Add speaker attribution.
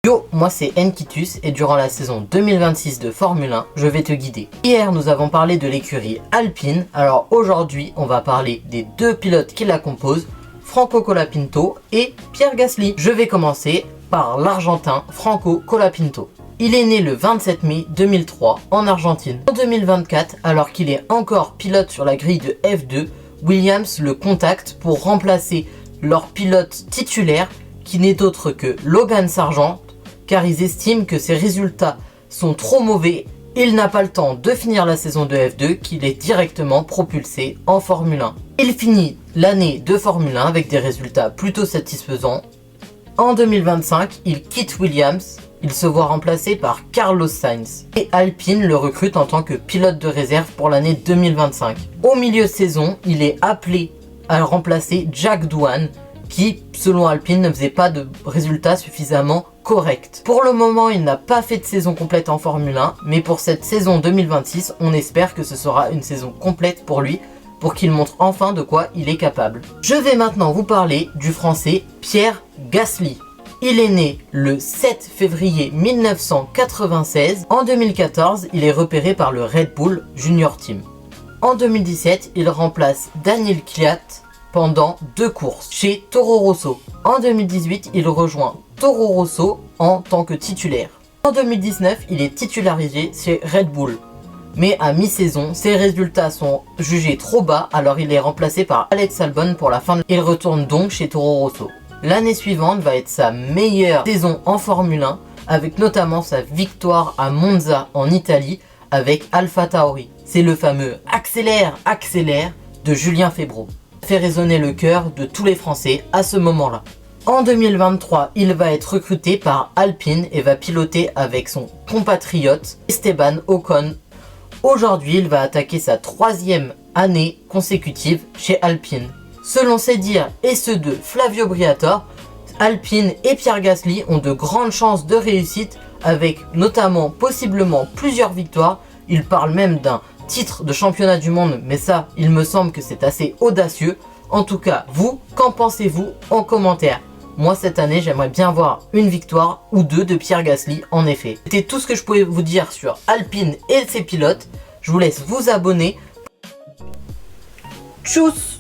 Speaker 1: Yo, moi c'est Enkitus et durant la saison 2026 de Formule 1, je vais te guider. Hier, nous avons parlé de l'écurie Alpine, alors aujourd'hui, on va parler des deux pilotes qui la composent, Franco Colapinto et Pierre Gasly. Je vais commencer par l'Argentin Franco Colapinto. Il est né le 27 mai 2003 en Argentine. En 2024, alors qu'il est encore pilote sur la grille de F2, Williams le contacte pour remplacer leur pilote titulaire qui n'est autre que Logan Sargent, car ils estiment que ses résultats sont trop mauvais. Il n'a pas le temps de finir la saison de F2 qu'il est directement propulsé en Formule 1. Il finit l'année de Formule 1 avec des résultats plutôt satisfaisants. En 2025, il quitte Williams, il se voit remplacé par Carlos Sainz et Alpine le recrute en tant que pilote de réserve pour l'année 2025. Au milieu de saison, il est appelé à remplacer Jack Doohan qui, selon Alpine, ne faisait pas de résultats suffisamment corrects. Pour le moment, il n'a pas fait de saison complète en Formule 1, mais pour cette saison 2026, on espère que ce sera une saison complète pour lui, pour qu'il montre enfin de quoi il est capable. Je vais maintenant vous parler du français Pierre Gasly. Il est né le 7 février 1996. En 2014, il est repéré par le Red Bull Junior Team. En 2017, il remplace Daniel Kvyat pendant 2 courses chez Toro Rosso. En 2018, il rejoint Toro Rosso en tant que titulaire. En 2019, il est titularisé chez Red Bull. Mais à mi-saison, ses résultats sont jugés trop bas, alors il est remplacé par Alex Albon pour la fin. Il retourne donc chez Toro Rosso. L'année suivante va être sa meilleure saison en Formule 1, avec notamment sa victoire à Monza en Italie avec AlphaTauri. C'est le fameux accélère, accélère de Julien Febvre. Fait résonner le cœur de tous les Français à ce moment-là. En 2023, il va être recruté par Alpine et va piloter avec son compatriote Esteban Ocon. Aujourd'hui, il va attaquer sa 3e année consécutive chez Alpine. Selon ses dires et ceux de Flavio Briatore, Alpine et Pierre Gasly ont de grandes chances de réussite avec notamment possiblement plusieurs victoires. Il parle même d'un titre de championnat du monde, mais ça, il me semble que c'est assez audacieux. En tout cas, vous, qu'en pensez-vous en commentaire? Moi, cette année, j'aimerais bien voir une victoire ou deux de Pierre Gasly, en effet. C'était tout ce que je pouvais vous dire sur Alpine et ses pilotes. Je vous laisse vous abonner. Tchuss!